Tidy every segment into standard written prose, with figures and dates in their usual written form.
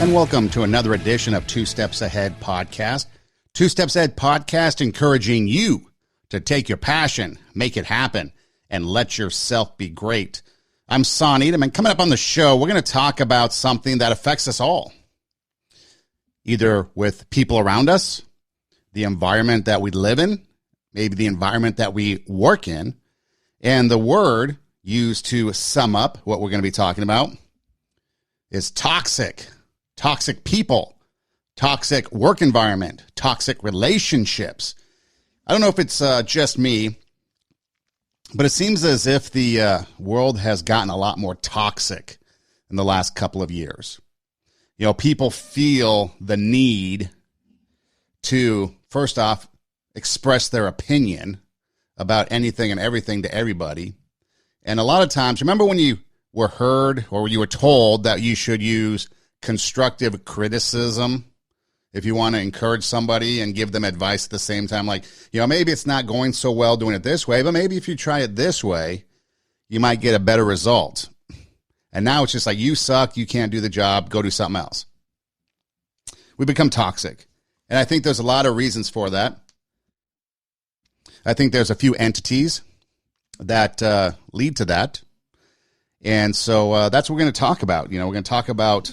And welcome to another edition of Two Steps Ahead Podcast. Two Steps Ahead Podcast encouraging you to take your passion, make it happen, and let yourself be great. I'm Son Edom, and coming up on the show, we're going to talk about something that affects us all. Either with people around us, the environment that we live in, maybe the environment that we work in, and the word used to sum up what we're going to be talking about is toxic. Toxic people, toxic work environment, toxic relationships. I don't know if it's just me, but it seems as if the world has gotten a lot more toxic in the last couple of years. You know, people feel the need to, first off, express their opinion about anything and everything to everybody. And a lot of times, remember when you were heard or you were told that you should use constructive criticism if you want to encourage somebody and give them advice at the same time? Like, you know, maybe it's not going so well doing it this way, but maybe if you try it this way, you might get a better result. And now it's just like, you suck, you can't do the job, go do something else. We become toxic. And I think there's a lot of reasons for that. I think there's a few entities that lead to that. And so that's what we're going to talk about. You know, we're going to talk about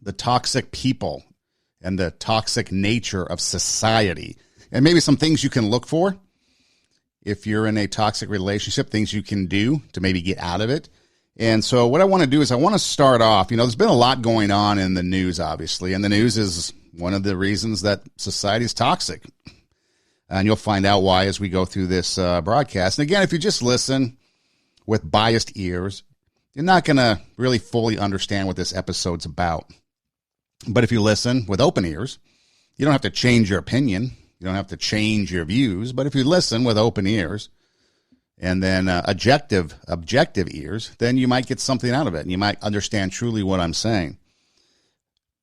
the toxic people and the toxic nature of society, and maybe some things you can look for if you're in a toxic relationship, things you can do to maybe get out of it. And so what I want to do is I want to start off, you know, there's been a lot going on in the news, obviously, and the news is one of the reasons that society is toxic. And you'll find out why as we go through this broadcast. And again, if you just listen with biased ears, you're not going to really fully understand what this episode's about. But if you listen with open ears, you don't have to change your opinion. You don't have to change your views. But if you listen with open ears and then objective ears, then you might get something out of it. And you might understand truly what I'm saying.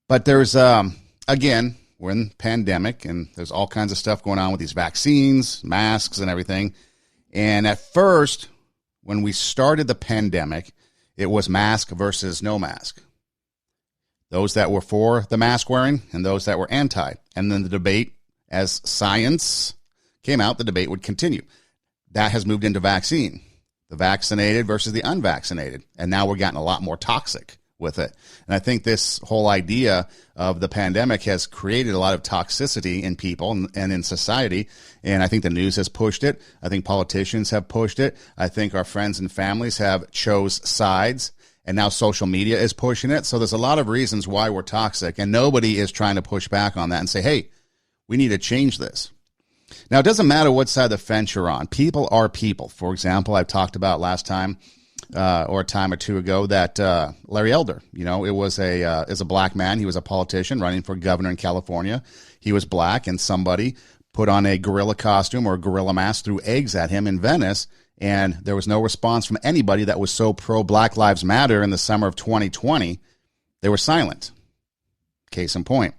But there's, again, we're in pandemic and there's all kinds of stuff going on with these vaccines, masks and everything. And at first, when we started the pandemic, it was mask versus no mask. Those that were for the mask wearing and those that were anti. And then the debate, as science came out, the debate would continue. That has moved into vaccine, the vaccinated versus the unvaccinated. And now we're getting a lot more toxic with it. And I think this whole idea of the pandemic has created a lot of toxicity in people and in society. And I think the news has pushed it. I think politicians have pushed it. I think our friends and families have chose sides. And now social media is pushing it. So there's a lot of reasons why we're toxic. And nobody is trying to push back on that and say, hey, we need to change this. Now, it doesn't matter what side of the fence you're on. People are people. For example, I've talked about last time or a time or two ago that Larry Elder, you know, it was is a black man. He was a politician running for governor in California. He was black, and somebody put on a gorilla costume or a gorilla mask, threw eggs at him in Venice. And there was no response from anybody that was so pro-Black Lives Matter in the summer of 2020. They were silent. Case in point.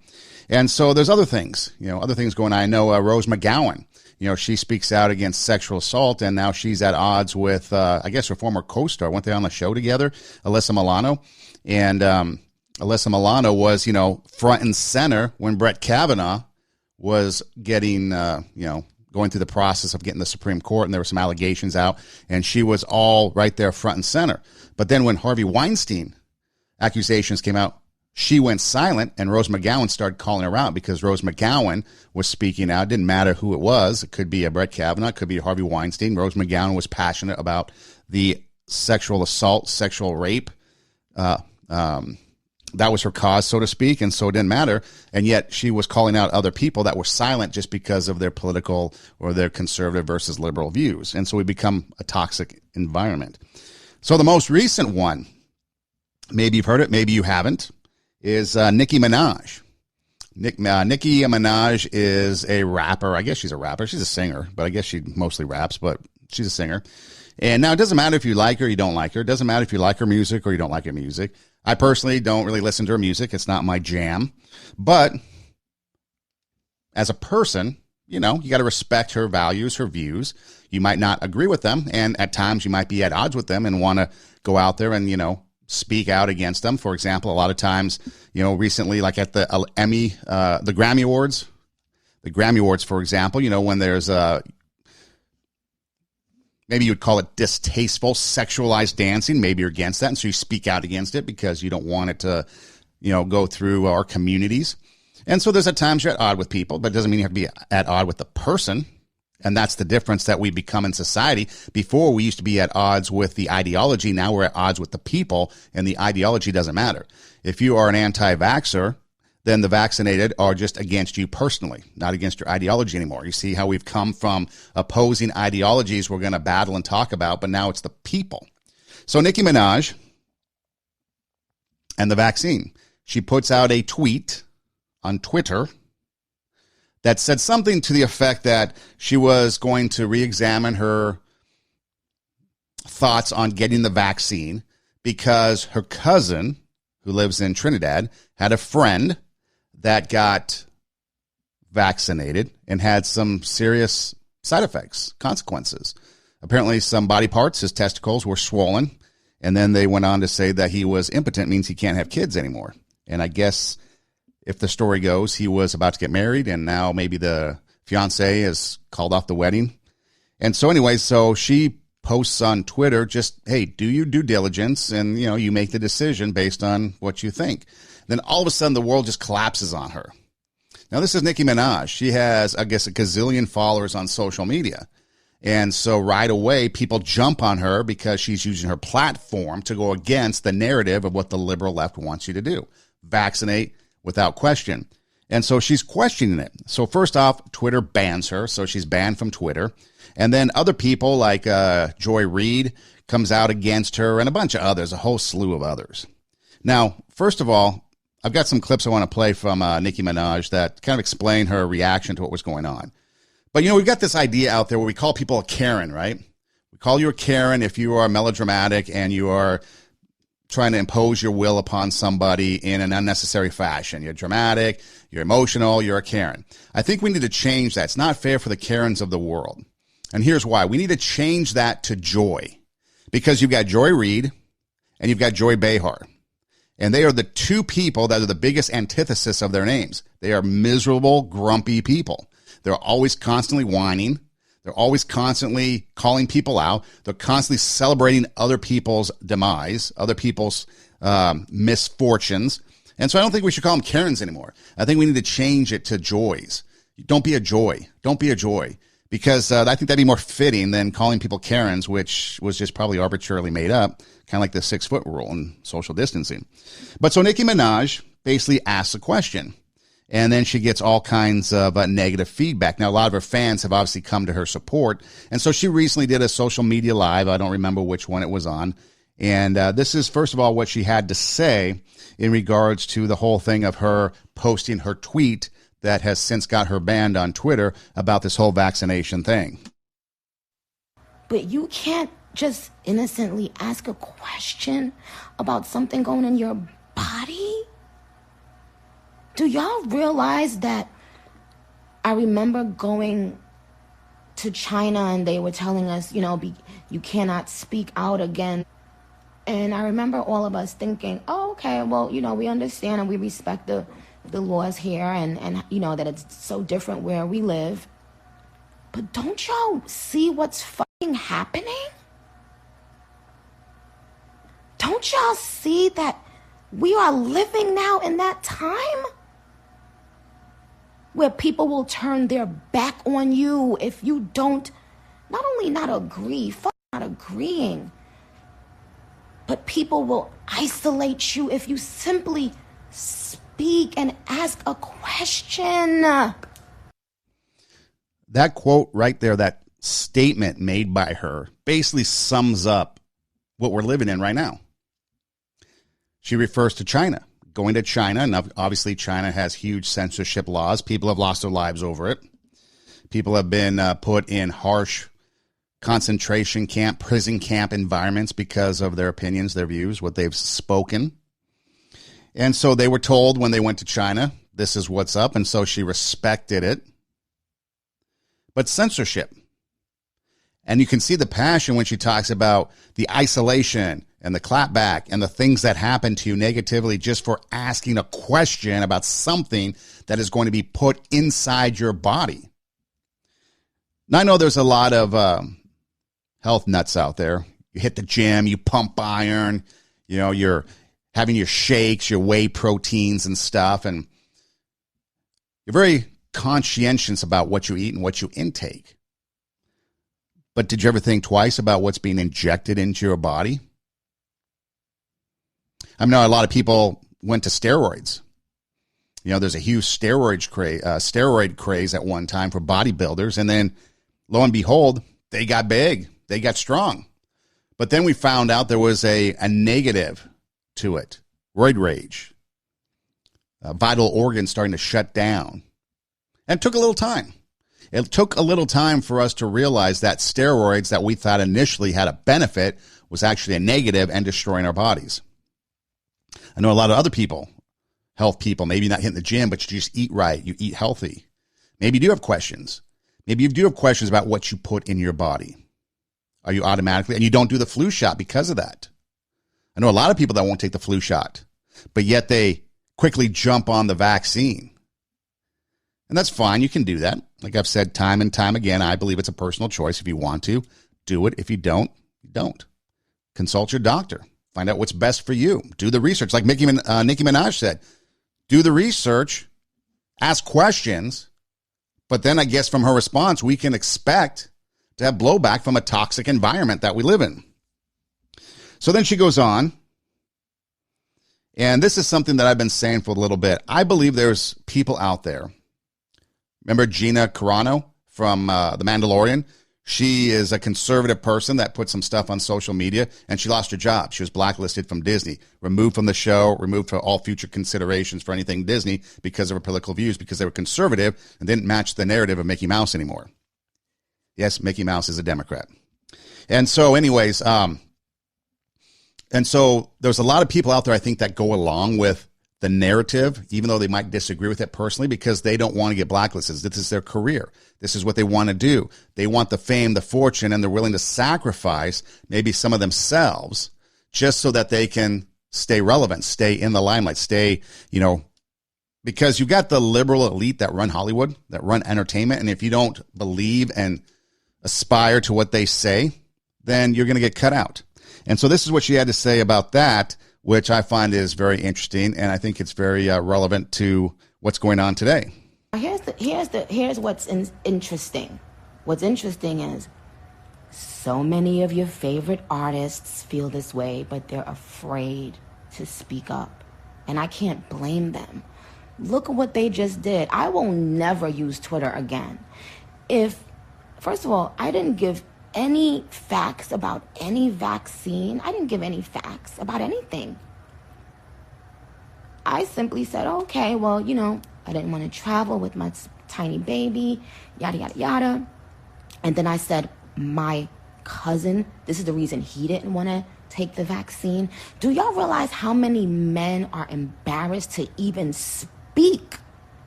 And so there's other things, you know, other things going on. I know Rose McGowan, you know, she speaks out against sexual assault, and now she's at odds with, I guess, her former co-star. Weren't they on the show together? Alyssa Milano. And Alyssa Milano was, you know, front and center when Brett Kavanaugh was getting, you know, going through the process of getting the Supreme Court, and there were some allegations out, and she was all right there front and center. But then when Harvey Weinstein accusations came out, she went silent, and Rose McGowan started calling her out because Rose McGowan was speaking out. It didn't matter who it was. It could be a Brett Kavanaugh, it could be Harvey Weinstein. Rose McGowan was passionate about the sexual assault, sexual rape. That was her cause, so to speak, and so it didn't matter. And yet she was calling out other people that were silent just because of their political or their conservative versus liberal views. And so we become a toxic environment. So the most recent one, maybe you've heard it, maybe you haven't, is Nicki Minaj. Nicki Minaj is a rapper. I guess she's a rapper. She's a singer, but I guess she mostly raps, but she's a singer. And now it doesn't matter if you like her or you don't like her. It doesn't matter if you like her music or you don't like her music. I personally don't really listen to her music. It's not my jam. But as a person, you know, you got to respect her values, her views. You might not agree with them, and at times you might be at odds with them and want to go out there and, you know, speak out against them. For example, a lot of times, recently, like at the the Grammy Awards, for example, when there's maybe you would call it distasteful, sexualized dancing. Maybe you're against that, and so you speak out against it because you don't want it to, go through our communities. And so there's at times you're at odds with people, but it doesn't mean you have to be at odds with the person. And that's the difference that we become in society. Before, we used to be at odds with the ideology. Now we're at odds with the people, and the ideology doesn't matter. If you are an anti-vaxxer, then the vaccinated are just against you personally, not against your ideology anymore. You see how we've come from opposing ideologies we're going to battle and talk about, but now it's the people. So Nicki Minaj and the vaccine. She puts out a tweet on Twitter that said something to the effect that she was going to re-examine her thoughts on getting the vaccine because her cousin, who lives in Trinidad, had a friend that got vaccinated and had some serious side effects, consequences. Apparently some body parts, his testicles, were swollen, and then they went on to say that he was impotent, means he can't have kids anymore. And I guess if the story goes, he was about to get married, and now maybe the fiance has called off the wedding. And so anyway, so she posts on Twitter, just, hey, do your due diligence, and, you make the decision based on what you think. Then all of a sudden, the world just collapses on her. Now, this is Nicki Minaj. She has, I guess, a gazillion followers on social media. And so right away, people jump on her because she's using her platform to go against the narrative of what the liberal left wants you to do. Vaccinate without question. And so she's questioning it. So first off, Twitter bans her. So she's banned from Twitter. And then other people like Joy Reid comes out against her, and a bunch of others, a whole slew of others. Now, first of all, I've got some clips I want to play from Nicki Minaj that kind of explain her reaction to what was going on. But, we've got this idea out there where we call people a Karen, right? We call you a Karen if you are melodramatic and you are trying to impose your will upon somebody in an unnecessary fashion. You're dramatic, you're emotional, you're a Karen. I think we need to change that. It's not fair for the Karens of the world. And here's why. We need to change that to Joy, because you've got Joy Reid and you've got Joy Behar. And they are the two people that are the biggest antithesis of their names. They are miserable, grumpy people. They're always constantly whining. They're always constantly calling people out. They're constantly celebrating other people's demise, other people's misfortunes. And so I don't think we should call them Karens anymore. I think we need to change it to Joys. Don't be a Joy. Don't be a Joy. Because I think that'd be more fitting than calling people Karens, which was just probably arbitrarily made up, kind of like the 6-foot rule and social distancing. But so Nicki Minaj basically asks a question, and then she gets all kinds of negative feedback. Now, a lot of her fans have obviously come to her support, and so she recently did a social media live. I don't remember which one it was on. And this is, first of all, what she had to say in regards to the whole thing of her posting her tweet that has since got her banned on Twitter about this whole vaccination thing. But you can't just innocently ask a question about something going in your body? Do y'all realize that I remember going to China and they were telling us, you cannot speak out again. And I remember all of us thinking, oh, okay, well, we understand and we respect the laws here and that it's so different where we live. But don't y'all see what's fucking happening? Don't y'all see that we are living now in that time where people will turn their back on you if you don't not only not agree, not agreeing, but people will isolate you if you simply speak and ask a question. That quote right there, that statement made by her, basically sums up what we're living in right now. She refers to China, going to China, and obviously China has huge censorship laws. People have lost their lives over it. People have been put in harsh concentration camp, prison camp environments because of their opinions, their views, what they've spoken. And so they were told when they went to China, this is what's up. And so she respected it. But censorship. And you can see the passion when she talks about the isolation and the clapback and the things that happen to you negatively just for asking a question about something that is going to be put inside your body. Now, I know there's a lot of health nuts out there. You hit the gym, you pump iron, you're having your shakes, your whey proteins and stuff, and you're very conscientious about what you eat and what you intake. But did you ever think twice about what's being injected into your body? I know a lot of people went to steroids. There's a huge steroid craze at one time for bodybuilders, and then lo and behold, they got big, they got strong. But then we found out there was a negative to it, roid rage, vital organs starting to shut down. And it took a little time. It took a little time for us to realize that steroids that we thought initially had a benefit was actually a negative and destroying our bodies. I know a lot of other people, health people, maybe not hitting the gym, but you just eat right, you eat healthy. Maybe you do have questions. Maybe you do have questions about what you put in your body. Are you automatically, and you don't do the flu shot because of that. I know a lot of people that won't take the flu shot, but yet they quickly jump on the vaccine. And that's fine. You can do that. Like I've said time and time again, I believe it's a personal choice. If you want to, do it. If you don't, you don't. Consult your doctor. Find out what's best for you. Do the research. Like Nicki Minaj said, do the research, ask questions, but then I guess from her response, we can expect to have blowback from a toxic environment that we live in. So then she goes on, and this is something that I've been saying for a little bit. I believe there's people out there. Remember Gina Carano from The Mandalorian? She is a conservative person that put some stuff on social media, and she lost her job. She was blacklisted from Disney, removed from the show, removed from all future considerations for anything Disney because of her political views, because they were conservative and didn't match the narrative of Mickey Mouse anymore. Yes, Mickey Mouse is a Democrat. And so anyways, and so there's a lot of people out there, I think, that go along with the narrative, even though they might disagree with it personally, because they don't want to get blacklisted. This is their career. This is what they want to do. They want the fame, the fortune, and they're willing to sacrifice maybe some of themselves just so that they can stay relevant, stay in the limelight, stay, because you got the liberal elite that run Hollywood, that run entertainment. And if you don't believe and aspire to what they say, then you're going to get cut out. And so this is what she had to say about that, which I find is very interesting, and I think it's very relevant to what's going on today. Here's what's interesting. What's interesting is so many of your favorite artists feel this way, but they're afraid to speak up, and I can't blame them. Look at what they just did. I will never use Twitter again. First of all, I didn't give any facts about any vaccine. I didn't give any facts about anything. I simply said, okay, well, I didn't want to travel with my tiny baby, yada, yada, yada. And then I said, my cousin, this is the reason he didn't want to take the vaccine. Do y'all realize how many men are embarrassed to even speak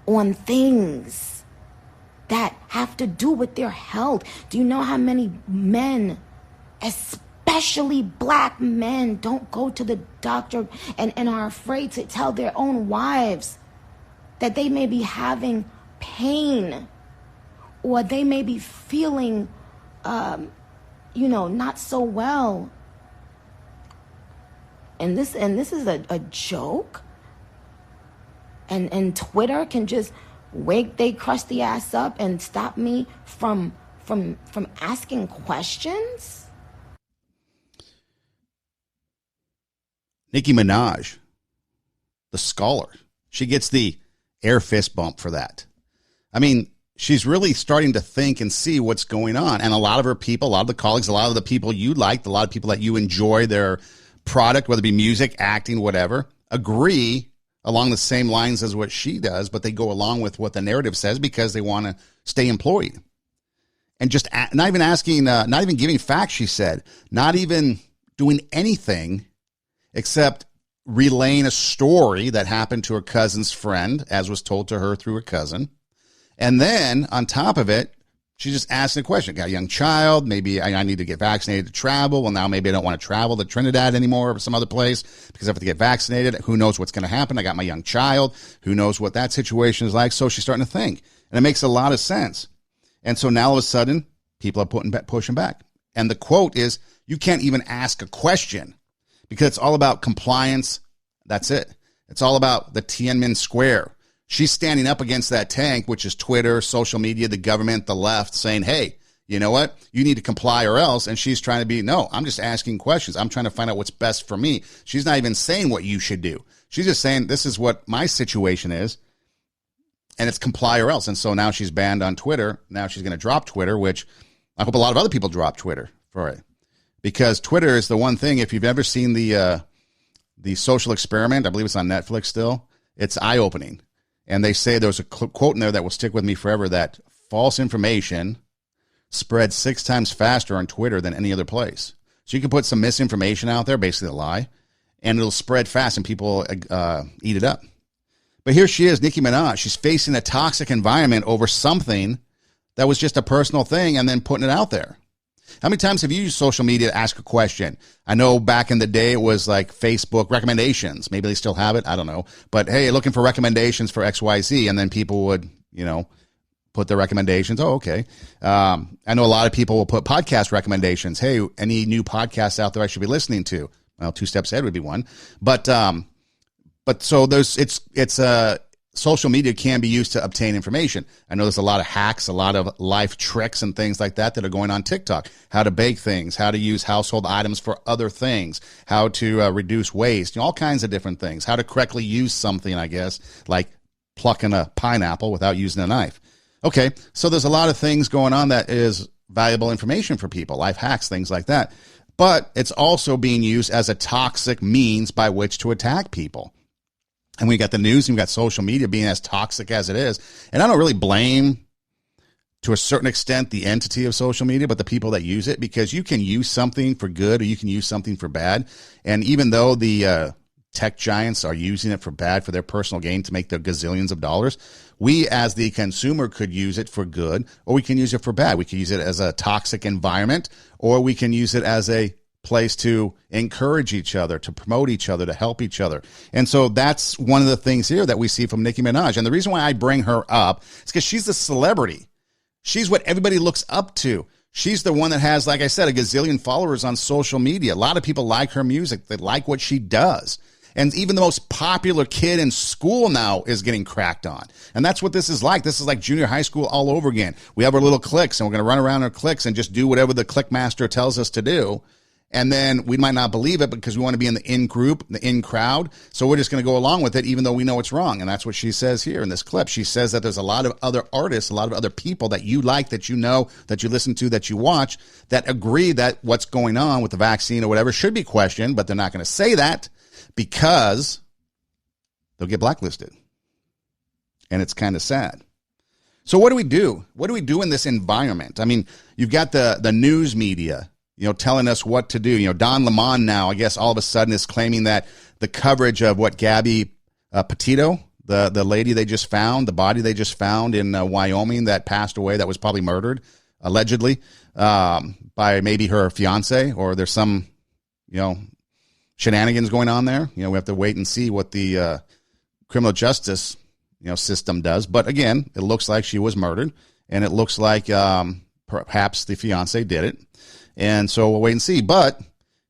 on things that have to do with their health? Do you know how many men, especially black men, don't go to the doctor and are afraid to tell their own wives that they may be having pain or they may be feeling, not so well? And this is a joke? And Twitter can just wake they crusty ass up and stop me from asking questions? Nicki Minaj, the scholar, she gets the air fist bump for that. I mean, she's really starting to think and see what's going on. And a lot of her people, a lot of the colleagues, a lot of the people you like, a lot of people that you enjoy their product, whether it be music, acting, whatever, agree along the same lines as what she does, but they go along with what the narrative says because they want to stay employed. And just not even asking, not even giving facts, she said, not even doing anything except relaying a story that happened to her cousin's friend, as was told to her through her cousin. And then on top of it, She's just asking a question. Got a young child. Maybe I need to get vaccinated to travel. Well, now maybe I don't want to travel to Trinidad anymore or some other place because I have to get vaccinated. Who knows what's going to happen? I got my young child. Who knows what that situation is like? So she's starting to think. And it makes a lot of sense. And so now all of a sudden, people are pushing back. And the quote is, you can't even ask a question because it's all about compliance. That's it. It's all about the Tiananmen Square. She's standing up against that tank, which is Twitter, social media, the government, the left, saying, hey, you know what? You need to comply or else. And she's trying to be, no, I'm just asking questions. I'm trying to find out what's best for me. She's not even saying what you should do. She's just saying, this is what my situation is. And it's comply or else. And so now she's banned on Twitter. Now she's going to drop Twitter, which I hope a lot of other people drop Twitter for it. Because Twitter is the one thing, if you've ever seen the Social Experiment, I believe it's on Netflix still, it's eye-opening. And they say there's a quote in there that will stick with me forever, that false information spreads 6 times faster on Twitter than any other place. So you can put some misinformation out there, basically a lie, and it'll spread fast and people eat it up. But here she is, Nicki Minaj. She's facing a toxic environment over something that was just a personal thing and then putting it out there. How many times have you used social media to ask a question? I know back in the day it was like Facebook recommendations. Maybe they still have it. I don't know. But hey, looking for recommendations for XYZ. And then people would, put their recommendations. Oh, okay. I know a lot of people will put podcast recommendations. Hey, any new podcasts out there I should be listening to? Well, Two Steps Ahead would be one. But so social media can be used to obtain information. I know there's a lot of hacks, a lot of life tricks and things like that are going on TikTok. How to bake things, how to use household items for other things, how to reduce waste, all kinds of different things. How to correctly use something, I guess, like plucking a pineapple without using a knife. Okay, so there's a lot of things going on that is valuable information for people, life hacks, things like that. But it's also being used as a toxic means by which to attack people. And we got the news and we got social media being as toxic as it is. And I don't really blame, to a certain extent, the entity of social media, but the people that use it, because you can use something for good or you can use something for bad. And even though the tech giants are using it for bad, for their personal gain to make their gazillions of dollars, we as the consumer could use it for good, or we can use it for bad. We can use it as a toxic environment, or we can use it as a place to encourage each other, to promote each other, to help each other. And so that's one of the things here that we see from Nicki Minaj. And the reason why I bring her up is because she's the celebrity. She's what everybody looks up to. She's the one that has, like I said, a gazillion followers on social media. A lot of people like her music. They like what she does. And even the most popular kid in school now is getting cracked on. And that's what this is like. This is like junior high school all over again. We have our little cliques, and we're going to run around our cliques and just do whatever the clique master tells us to do. And then we might not believe it because we want to be in the in group, the in crowd. So we're just going to go along with it, even though we know it's wrong. And that's what she says here in this clip. She says that there's a lot of other artists, a lot of other people that you like, that you know, that you listen to, that you watch, that agree that what's going on with the vaccine or whatever should be questioned, but they're not going to say that because they'll get blacklisted. And it's kind of sad. So what do we do? What do we do in this environment? I mean, you've got the news media, telling us what to do. Don Lemon now, I guess, all of a sudden is claiming that the coverage of what Gabby Petito, the lady they just found, the body they just found in Wyoming that passed away, that was probably murdered, allegedly, by maybe her fiance, or there's some, shenanigans going on there. We have to wait and see what the criminal justice, system does. But again, it looks like she was murdered, and it looks like perhaps the fiance did it. And so we'll wait and see. But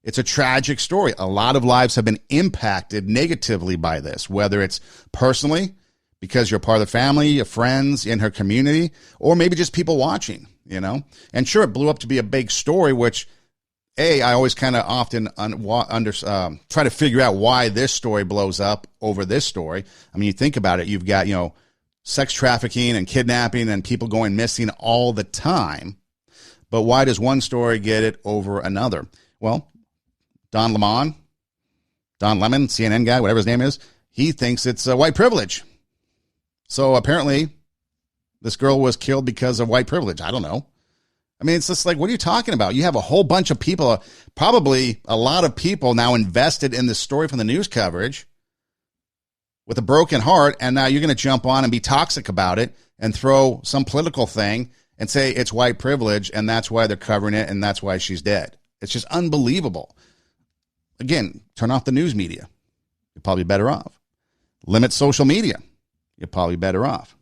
it's a tragic story. A lot of lives have been impacted negatively by this, whether it's personally because you're part of the family, your friends, in her community, or maybe just people watching, And sure, it blew up to be a big story, which, I always kind of often try to figure out why this story blows up over this story. I mean, you think about it, you've got, sex trafficking and kidnapping and people going missing all the time. But why does one story get it over another? Well, Don Lemon, CNN guy, whatever his name is, he thinks it's white privilege. So apparently this girl was killed because of white privilege. I don't know. I mean, it's just like, what are you talking about? You have a whole bunch of people, probably a lot of people now invested in this story from the news coverage with a broken heart, and now you're going to jump on and be toxic about it and throw some political thing and say it's white privilege and that's why they're covering it and that's why she's dead. It's just unbelievable. Again, turn off the news media. You're probably better off. Limit social media. You're probably better off.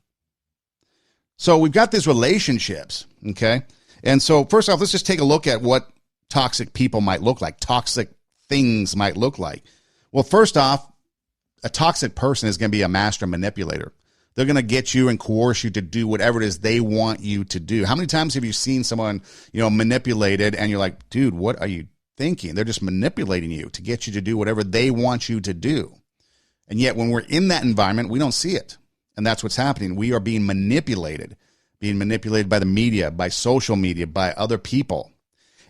So we've got these relationships, okay? And so first off, let's just take a look at what toxic people might look like, toxic things might look like. Well, first off, a toxic person is going to be a master manipulator. They're going to get you and coerce you to do whatever it is they want you to do. How many times have you seen someone, manipulated and you're like, dude, what are you thinking? They're just manipulating you to get you to do whatever they want you to do. And yet when we're in that environment, we don't see it. And that's what's happening. We are being manipulated by the media, by social media, by other people.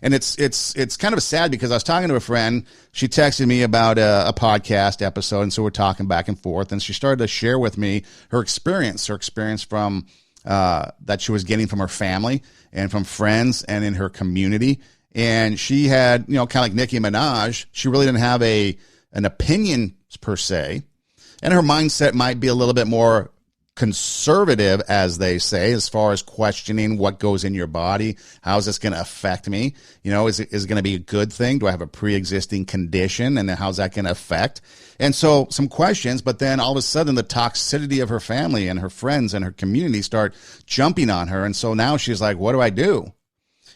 And it's kind of sad because I was talking to a friend. She texted me about a podcast episode, and so we're talking back and forth. And she started to share with me her experience from that she was getting from her family and from friends and in her community. And she had, kind of like Nicki Minaj, she really didn't have an opinion per se. And her mindset might be a little bit more conservative, as they say, as far as questioning what goes in your body. How is this going to affect me? Is it going to be a good thing? Do I have a pre-existing condition? And then how's that going to affect? And so some questions, but then all of a sudden the toxicity of her family and her friends and her community start jumping on her. And so now she's like, what do I do?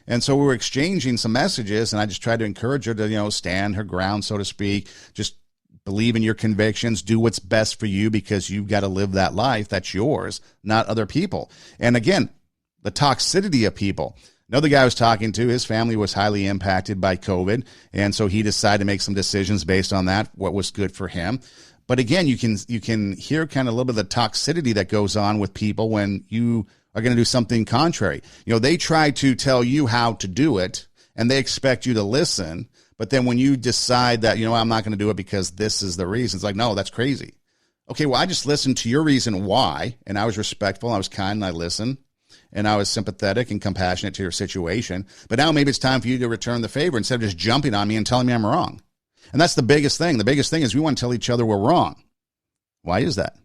And so we were exchanging some messages, and I just tried to encourage her to, stand her ground, so to speak, just believe in your convictions, do what's best for you because you've got to live that life that's yours, not other people. And again, the toxicity of people. Another guy I was talking to, his family was highly impacted by COVID, and so he decided to make some decisions based on that, what was good for him. But again, you can hear kind of a little bit of the toxicity that goes on with people when you are going to do something contrary. They try to tell you how to do it, and they expect you to listen. But then when you decide that, I'm not going to do it because this is the reason, it's like, no, that's crazy. Okay, well, I just listened to your reason why, and I was respectful, I was kind, and I listened, and I was sympathetic and compassionate to your situation. But now maybe it's time for you to return the favor instead of just jumping on me and telling me I'm wrong. And that's the biggest thing. The biggest thing is we want to tell each other we're wrong. Why is that?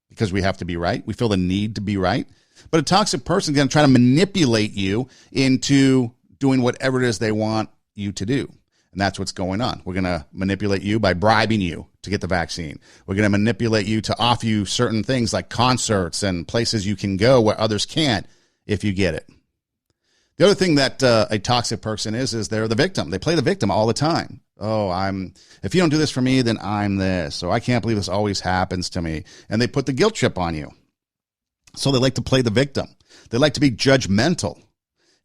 Because we have to be right. We feel the need to be right. But a toxic person is going to try to manipulate you into doing whatever it is they want you to do. And that's what's going on. We're going to manipulate you by bribing you to get the vaccine. We're going to manipulate you to offer you certain things like concerts and places you can go where others can't if you get it. The other thing that a toxic person is they're the victim. They play the victim all the time. Oh, if you don't do this for me, then I'm this. So I can't believe this always happens to me. And they put the guilt trip on you. So they like to play the victim. They like to be judgmental.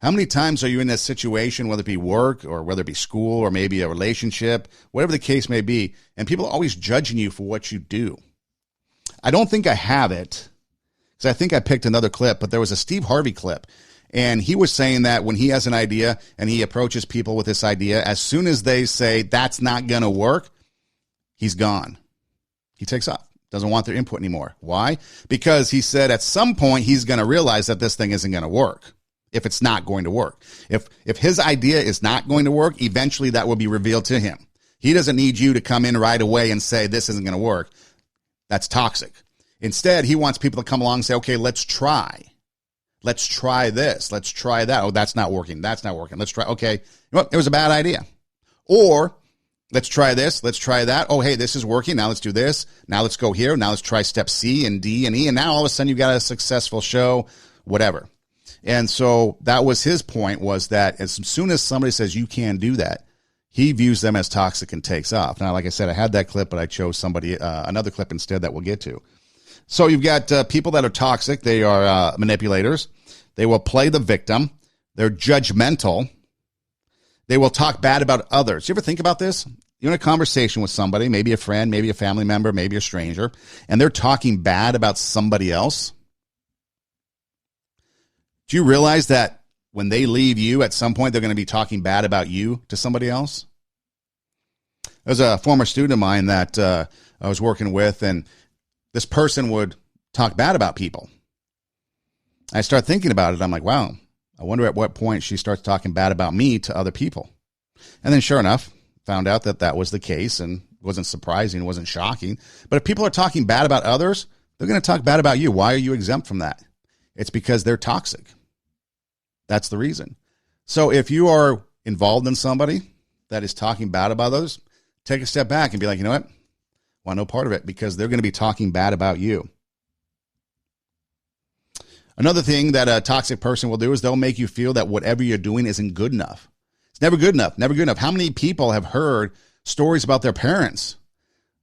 How many times are you in this situation, whether it be work or whether it be school or maybe a relationship, whatever the case may be, and people are always judging you for what you do? I don't think I have it because I think I picked another clip, but there was a Steve Harvey clip, and he was saying that when he has an idea and he approaches people with this idea, as soon as they say that's not going to work, he's gone. He takes off. Doesn't want their input anymore. Why? Because he said at some point he's going to realize that this thing isn't going to work. If it's not going to work. If his idea is not going to work, eventually that will be revealed to him. He doesn't need you to come in right away and say, this isn't going to work. That's toxic. Instead, he wants people to come along and say, okay, let's try. Let's try this. Let's try that. Oh, that's not working. That's not working. Let's try. Okay. It was a bad idea. Or let's try this. Let's try that. Oh, hey, this is working. Now let's do this. Now let's go here. Now let's try step C and D and E. And now all of a sudden you've got a successful show, whatever. And so that was his point, was that as soon as somebody says you can't do that, he views them as toxic and takes off. Now, like I said, I had that clip, but I chose another clip instead that we'll get to. So you've got people that are toxic. They are manipulators. They will play the victim. They're judgmental. They will talk bad about others. You ever think about this? You're in a conversation with somebody, maybe a friend, maybe a family member, maybe a stranger, and they're talking bad about somebody else. Do you realize that when they leave you, at some point, they're going to be talking bad about you to somebody else? There's a former student of mine that I was working with, and this person would talk bad about people. I start thinking about it. I'm like, wow, I wonder at what point she starts talking bad about me to other people. And then sure enough, found out that that was the case, and it wasn't surprising, it wasn't shocking. But if people are talking bad about others, they're going to talk bad about you. Why are you exempt from that? It's because they're toxic. That's the reason. So if you are involved in somebody that is talking bad about others, take a step back and be like, you know what? I want no part of it, because they're going to be talking bad about you. Another thing that a toxic person will do is they'll make you feel that whatever you're doing isn't good enough. It's never good enough, never good enough. How many people have heard stories about their parents?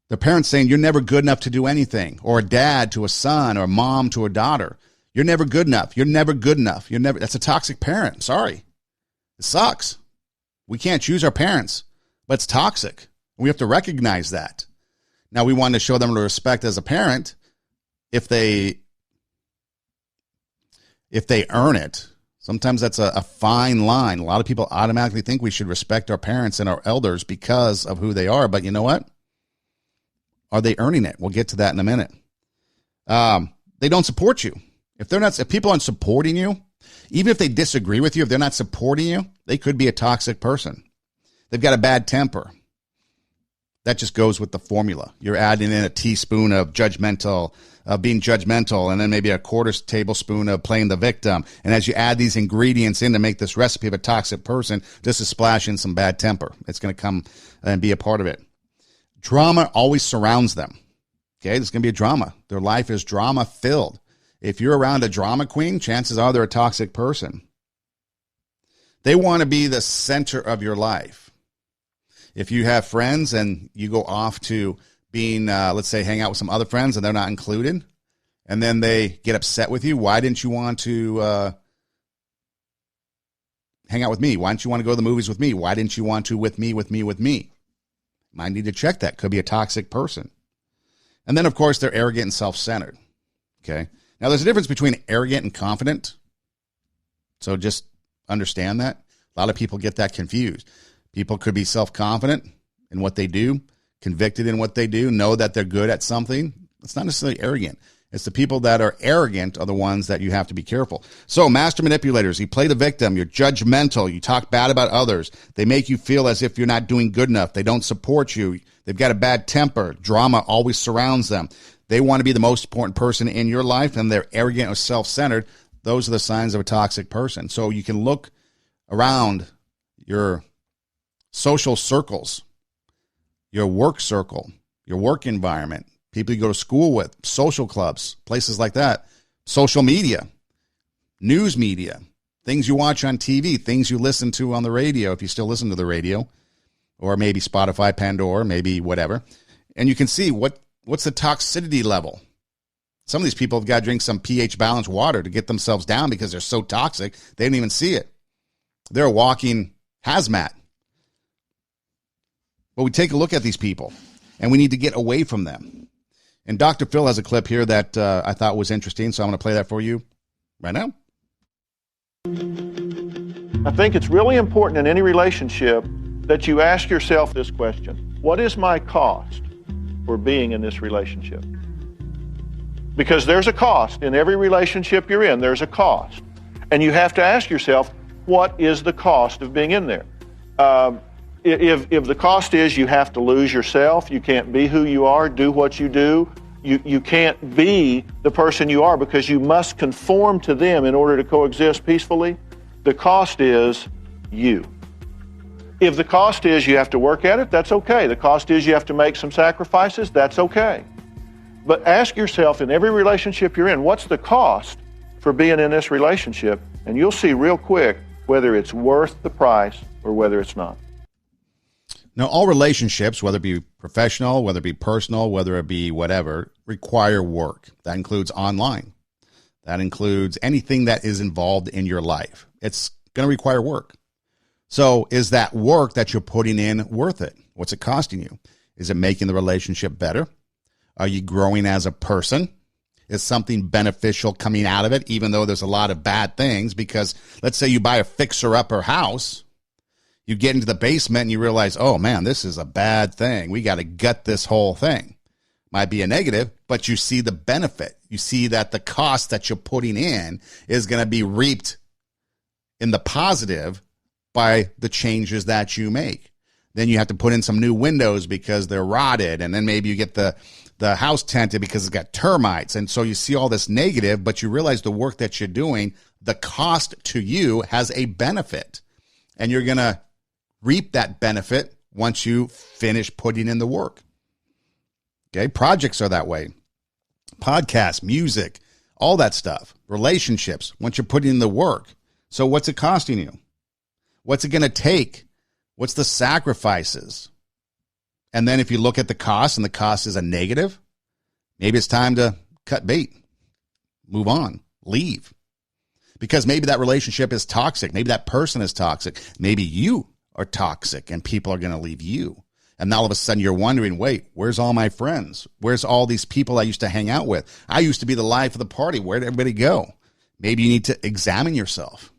Their parents saying, you're never good enough to do anything, or a dad to a son, or a mom to a daughter. You're never good enough. You're never good enough. That's a toxic parent. Sorry. It sucks. We can't choose our parents, but it's toxic. We have to recognize that. Now, we want to show them the respect as a parent if they earn it. Sometimes that's a fine line. A lot of people automatically think we should respect our parents and our elders because of who they are. But you know what? Are they earning it? We'll get to that in a minute. They don't support you. If people aren't supporting you, even if they disagree with you, if they're not supporting you, they could be a toxic person. They've got a bad temper. That just goes with the formula. You're adding in a teaspoon of being judgmental, and then maybe a quarter tablespoon of playing the victim. And as you add these ingredients in to make this recipe of a toxic person, just to splash in some bad temper. It's going to come and be a part of it. Drama always surrounds them. Okay, there's going to be a drama. Their life is drama filled. If you're around a drama queen, chances are they're a toxic person. They want to be the center of your life. If you have friends and you go off to being, let's say, hang out with some other friends and they're not included, and then they get upset with you, why didn't you want to hang out with me? Why didn't you want to go to the movies with me? Why didn't you want to with me? Might need to check that. Could be a toxic person. And then, of course, they're arrogant and self-centered. Okay. Now, there's a difference between arrogant and confident. So just understand that. A lot of people get that confused. People could be self-confident in what they do, convicted in what they do, know that they're good at something. It's not necessarily arrogant. It's the people that are arrogant are the ones that you have to be careful. So master manipulators, you play the victim. You're judgmental. You talk bad about others. They make you feel as if you're not doing good enough. They don't support you. They've got a bad temper. Drama always surrounds them. They want to be the most important person in your life, and they're arrogant or self-centered. Those are the signs of a toxic person. So you can look around your social circles, your work circle, your work environment, people you go to school with, social clubs, places like that, social media, news media, things you watch on TV, things you listen to on the radio, if you still listen to the radio, or maybe Spotify, Pandora, maybe whatever. And you can see what's the toxicity level. Some of these people have got to drink some pH balanced water to get themselves down because they're so toxic, they don't even see it. They're a walking hazmat. But we take a look at these people, and we need to get away from them. And Dr. Phil has a clip here that I thought was interesting, so I'm going to play that for you right now. I think it's really important in any relationship that you ask yourself this question: what is my cost for being in this relationship? Because there's a cost in every relationship you're in. There's a cost. And you have to ask yourself, what is the cost of being in there? If the cost is you have to lose yourself, you can't be who you are, do what you do, you can't be the person you are because you must conform to them in order to coexist peacefully, the cost is you. If the cost is you have to work at it, that's okay. The cost is you have to make some sacrifices, that's okay. But ask yourself in every relationship you're in, what's the cost for being in this relationship? And you'll see real quick whether it's worth the price or whether it's not. Now, all relationships, whether it be professional, whether it be personal, whether it be whatever, require work. That includes online. That includes anything that is involved in your life. It's going to require work. So is that work that you're putting in worth it? What's it costing you? Is it making the relationship better? Are you growing as a person? Is something beneficial coming out of it, even though there's a lot of bad things? Because let's say you buy a fixer-upper house, you get into the basement and you realize, oh man, this is a bad thing. We got to gut this whole thing. Might be a negative, but you see the benefit. You see that the cost that you're putting in is going to be reaped in the positive by the changes that you make. Then you have to put in some new windows because they're rotted. And then maybe you get the house tented because it's got termites. And so you see all this negative, but you realize the work that you're doing the cost to you has a benefit, and you're going to reap that benefit once you finish putting in the work. Okay, projects are that way. Podcasts, music, all that stuff, relationships, once you're putting in the work. So what's it costing you? What's it going to take? What's the sacrifices? And then if you look at the cost and the cost is a negative, maybe it's time to cut bait, move on, leave. Because maybe that relationship is toxic. Maybe that person is toxic. Maybe you are toxic and people are going to leave you. And all of a sudden you're wondering, wait, where's all my friends? Where's all these people I used to hang out with? I used to be the life of the party. Where'd everybody go? Maybe you need to examine yourself.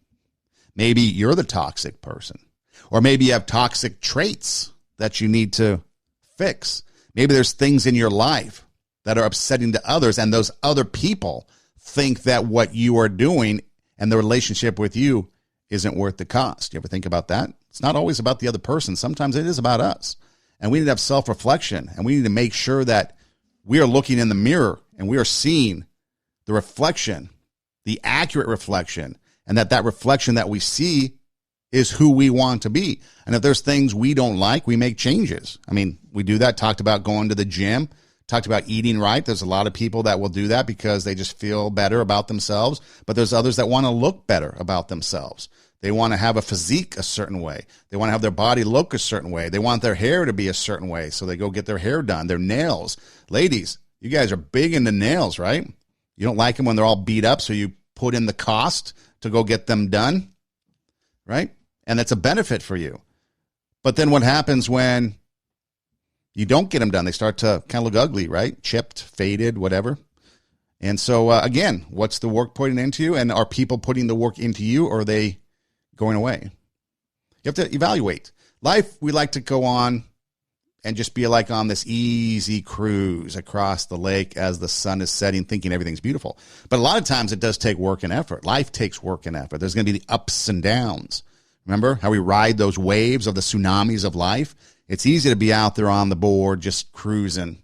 Maybe you're the toxic person. Or maybe you have toxic traits that you need to fix. Maybe there's things in your life that are upsetting to others, and those other people think that what you are doing and the relationship with you isn't worth the cost. You ever think about that? It's not always about the other person. Sometimes it is about us. And we need to have self-reflection, and we need to make sure that we are looking in the mirror and we are seeing the reflection, the accurate reflection, and that reflection that we see is who we want to be. And if there's things we don't like, we make changes. I mean, we do that, talked about going to the gym, talked about eating right. There's a lot of people that will do that because they just feel better about themselves, but there's others that want to look better about themselves. They want to have a physique a certain way. They want to have their body look a certain way. They want their hair to be a certain way, so they go get their hair done, their nails. Ladies, you guys are big into nails, right? You don't like them when they're all beat up, so you put in the cost to go get them done, right? And that's a benefit for you. But then what happens when you don't get them done? They start to kind of look ugly, right? Chipped, faded, whatever. And so, again, what's the work putting into you? And are people putting the work into you, or are they going away? You have to evaluate. Life, we like to go on and just be like on this easy cruise across the lake as the sun is setting, thinking everything's beautiful. But a lot of times it does take work and effort. Life takes work and effort. There's going to be the ups and downs. Remember how we ride those waves of the tsunamis of life? It's easy to be out there on the board just cruising.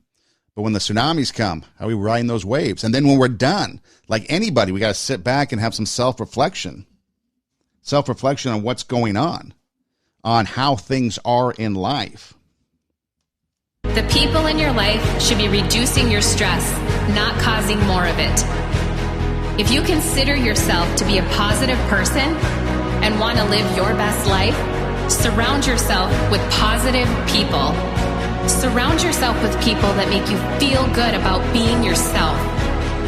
But when the tsunamis come, how are we riding those waves? And then when we're done, like anybody, we got to sit back and have some self-reflection. Self-reflection on what's going on how things are in life. The people in your life should be reducing your stress, not causing more of it. If you consider yourself to be a positive person and want to live your best life, surround yourself with positive people. Surround yourself with people that make you feel good about being yourself.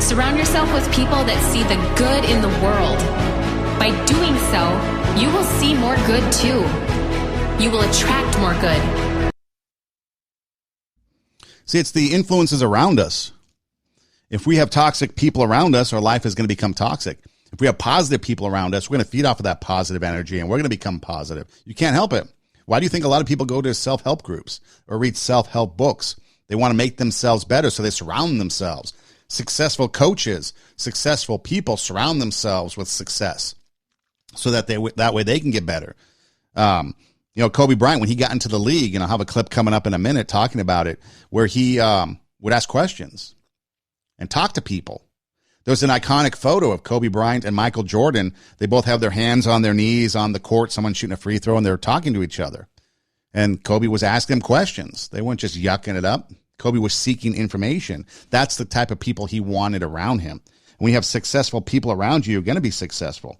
Surround yourself with people that see the good in the world. By doing so, you will see more good too. You will attract more good. See, it's the influences around us. If we have toxic people around us, our life is going to become toxic. If we have positive people around us, we're going to feed off of that positive energy and we're going to become positive. You can't help it. Why do you think a lot of people go to self-help groups or read self-help books? They want to make themselves better, so they surround themselves. Successful coaches, successful people surround themselves with success so that that way they can get better. Kobe Bryant, when he got into the league, and I'll have a clip coming up in a minute talking about it, where he would ask questions and talk to people. There's an iconic photo of Kobe Bryant and Michael Jordan. They both have their hands on their knees on the court, someone shooting a free throw, and they're talking to each other. And Kobe was asking them questions. They weren't just yucking it up. Kobe was seeking information. That's the type of people he wanted around him. When you have successful people around you, you're going to be successful.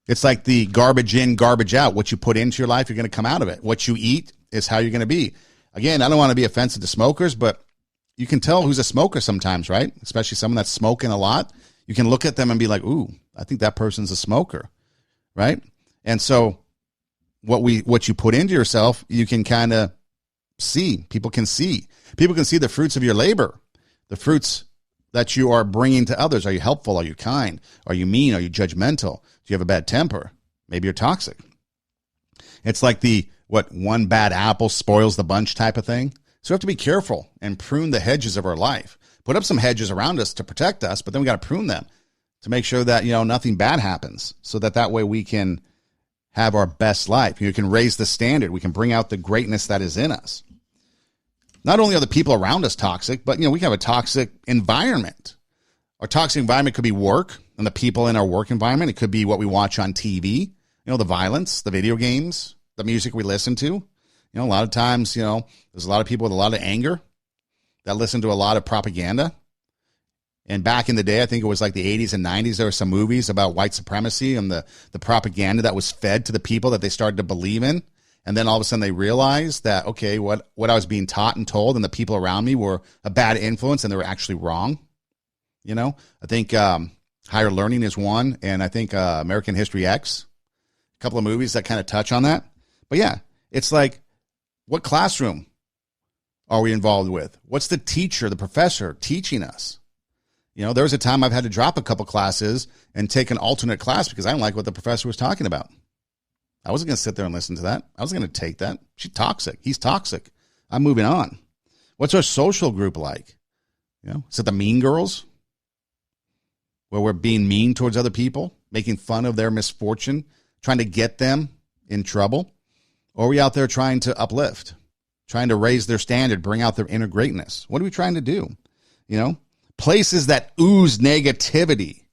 It's like the garbage in, garbage out. What you put into your life, you're going to come out of it. What you eat is how you're going to be. Again, I don't want to be offensive to smokers, but you can tell who's a smoker sometimes, right? Especially someone that's smoking a lot. You can look at them and be like, ooh, I think that person's a smoker, right? And so what you put into yourself, you can kind of see. People can see. People can see the fruits of your labor, the fruits that you are bringing to others. Are you helpful? Are you kind? Are you mean? Are you judgmental? Do you have a bad temper? Maybe you're toxic. It's like one bad apple spoils the bunch type of thing. So we have to be careful and prune the hedges of our life. Put up some hedges around us to protect us, but then we got to prune them to make sure that, nothing bad happens, so that way we can have our best life. You can raise the standard. We can bring out the greatness that is in us. Not only are the people around us toxic, but, we have a toxic environment. Our toxic environment could be work. and the people in our work environment. It could be what we watch on TV, the violence, the video games, the music we listen to. A lot of times, there's a lot of people with a lot of anger that listen to a lot of propaganda. And back in the day, I think it was like the 80s and 90s, there were some movies about white supremacy and the propaganda that was fed to the people that they started to believe in. And then all of a sudden they realized that, okay, what I was being taught and told and the people around me were a bad influence and they were actually wrong. I think Higher Learning is one, and I think American History X, a couple of movies that kind of touch on that. But yeah, it's like, what classroom are we involved with? What's the teacher, the professor teaching us? There was a time I've had to drop a couple classes and take an alternate class because I didn't like what the professor was talking about. I wasn't going to sit there and listen to that. I wasn't going to take that. She's toxic. He's toxic. I'm moving on. What's our social group like? Is it the Mean Girls? Where we're being mean towards other people, making fun of their misfortune, trying to get them in trouble? Or are we out there trying to uplift, trying to raise their standard, bring out their inner greatness? What are we trying to do? Places that ooze negativity,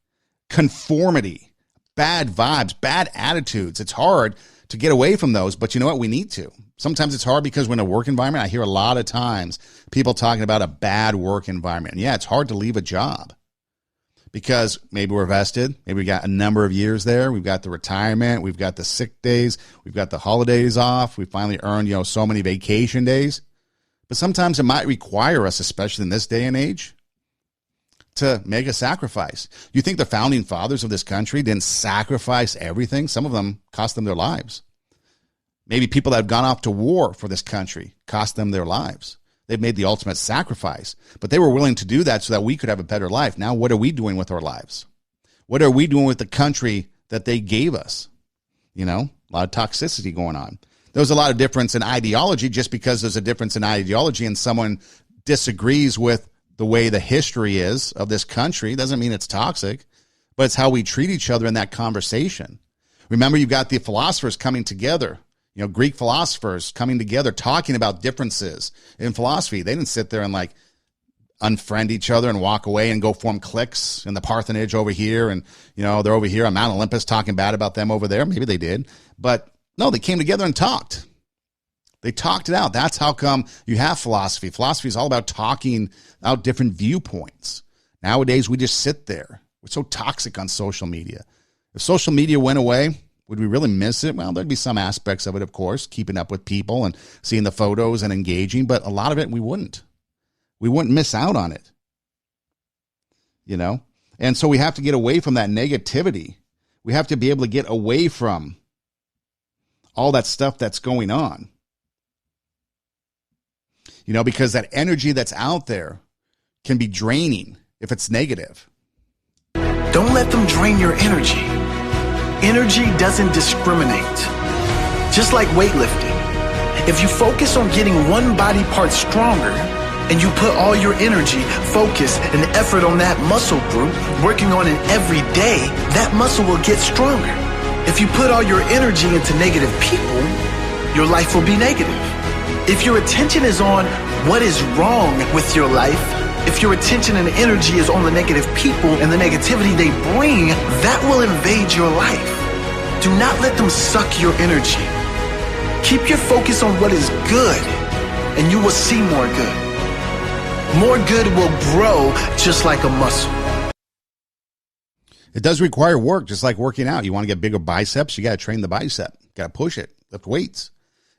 conformity, bad vibes, bad attitudes. It's hard to get away from those, but you know what? We need to. Sometimes it's hard because we're in a work environment. I hear a lot of times people talking about a bad work environment. And yeah, it's hard to leave a job because maybe we're vested. Maybe we got a number of years there. We've got the retirement. We've got the sick days. We've got the holidays off. We finally earned, so many vacation days. But sometimes it might require us, especially in this day and age, to make a sacrifice. You think the founding fathers of this country didn't sacrifice everything? Some of them cost them their lives. Maybe people that have gone off to war for this country cost them their lives. They've made the ultimate sacrifice, but they were willing to do that so that we could have a better life. Now, what are we doing with our lives? What are we doing with the country that they gave us? A lot of toxicity going on. There's a lot of difference in ideology. Just because there's a difference in ideology and someone disagrees with the way the history is of this country doesn't mean it's toxic, but it's how we treat each other in that conversation. Remember, you've got the philosophers coming together, Greek philosophers coming together, talking about differences in philosophy. They didn't sit there and unfriend each other and walk away and go form cliques in the Parthenon over here. And, they're over here on Mount Olympus talking bad about them over there. Maybe they did, but no, they came together and talked. They talked it out. That's how come you have philosophy. Philosophy is all about talking out different viewpoints. Nowadays, we just sit there. We're so toxic on social media. If social media went away, would we really miss it? Well, there'd be some aspects of it, of course, keeping up with people and seeing the photos and engaging, but a lot of it we wouldn't. We wouldn't miss out on it. And so we have to get away from that negativity. We have to be able to get away from all that stuff that's going on. Because that energy that's out there can be draining if it's negative. Don't let them drain your energy. Energy doesn't discriminate. Just like weightlifting. If you focus on getting one body part stronger and you put all your energy, focus, and effort on that muscle group, working on it every day, that muscle will get stronger. If you put all your energy into negative people, your life will be negative. If your attention is on what is wrong with your life, if your attention and energy is on the negative people and the negativity they bring, that will invade your life. Do not let them suck your energy. Keep your focus on what is good, and you will see more good. More good will grow just like a muscle. It does require work, just like working out. You want to get bigger biceps, you got to train the bicep. Got to push it, lift weights.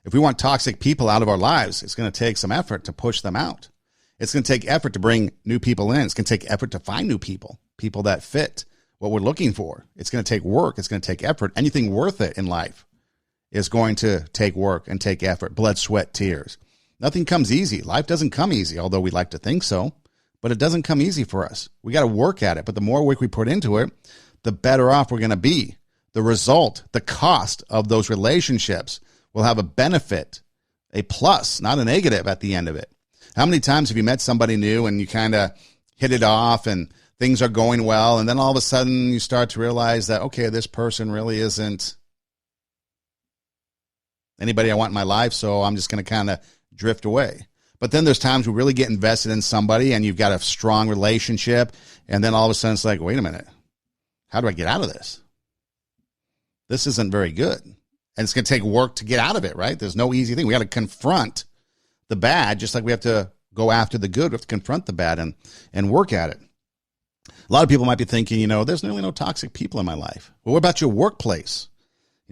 If we want toxic people out of our lives, it's going to take some effort to push them out. It's going to take effort to bring new people in. It's going to take effort to find new people, people that fit what we're looking for. It's going to take work. It's going to take effort. Anything worth it in life is going to take work and take effort, blood, sweat, tears. Nothing comes easy. Life doesn't come easy, although we like to think so, but it doesn't come easy for us. We got to work at it, but the more work we put into it, the better off we're going to be. The result, the cost of those relationships will have a benefit, a plus, not a negative at the end of it. How many times have you met somebody new and you kind of hit it off and things are going well, and then all of a sudden you start to realize that, okay, this person really isn't anybody I want in my life, so I'm just going to kind of drift away. But then there's times we really get invested in somebody and you've got a strong relationship, and then all of a sudden it's like, wait a minute, how do I get out of this? This isn't very good. And it's going to take work to get out of it, right? There's no easy thing. We got to confront the bad, just like we have to go after the good. We have to confront the bad and work at it. A lot of people might be thinking, there's nearly no toxic people in my life. Well, what about your workplace?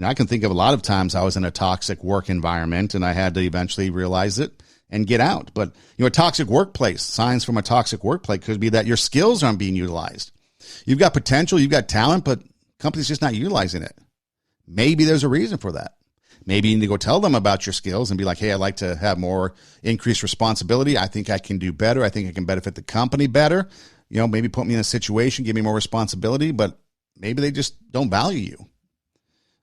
I can think of a lot of times I was in a toxic work environment and I had to eventually realize it and get out. But, a toxic workplace, signs from a toxic workplace could be that your skills aren't being utilized. You've got potential, you've got talent, but company's just not utilizing it. Maybe there's a reason for that. Maybe you need to go tell them about your skills and be like, hey, I'd like to have more increased responsibility. I think I can do better. I think I can benefit the company better. Maybe put me in a situation, give me more responsibility, but maybe they just don't value you.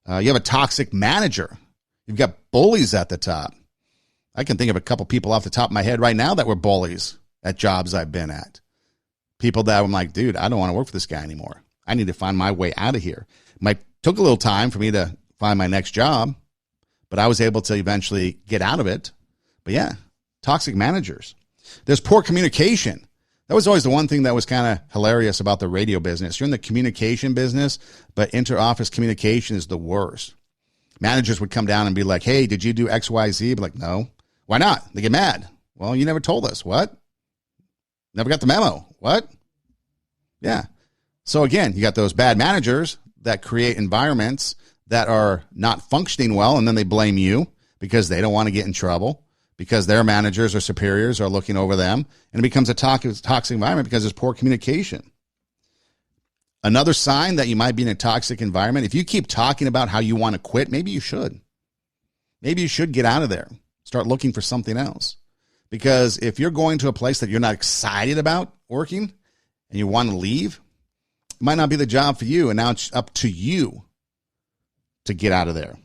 You have a toxic manager. You've got bullies at the top. I can think of a couple people off the top of my head right now that were bullies at jobs I've been at. People that I'm like, dude, I don't want to work for this guy anymore. I need to find my way out of here. It took a little time for me to find my next job, but I was able to eventually get out of it. But yeah, toxic managers. There's poor communication. That was always the one thing that was kind of hilarious about the radio business. You're in the communication business, but inter-office communication is the worst. Managers would come down and be like, hey, did you do X, Y, Z? Be like, no. Why not? They get mad. Well, you never told us. What? Never got the memo. What? Yeah. So again, you got those bad managers that create environments that are not functioning well, and then they blame you because they don't want to get in trouble, because their managers or superiors are looking over them, and it becomes a toxic environment because there's poor communication. Another sign that you might be in a toxic environment, if you keep talking about how you want to quit, maybe you should. Maybe you should get out of there. Start looking for something else. Because if you're going to a place that you're not excited about working and you want to leave, it might not be the job for you, and now it's up to you to get out of there.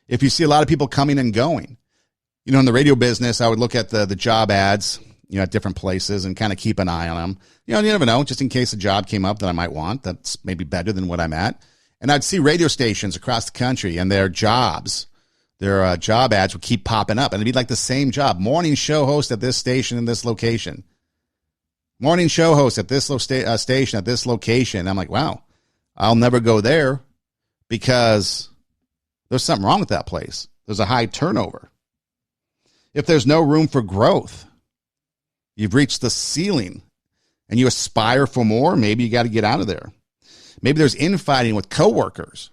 If you see a lot of people coming and going, in the radio business, I would look at the job ads, at different places and kind of keep an eye on them. You never know, just in case a job came up that I might want that's maybe better than what I'm at. And I'd see radio stations across the country and their job ads would keep popping up. And it'd be like the same job. Morning show host at this station in this location. Morning show host at this station at this location. I'm like, wow, I'll never go there because there's something wrong with that place. There's a high turnover. If there's no room for growth, you've reached the ceiling and you aspire for more, maybe you got to get out of there. Maybe there's infighting with coworkers.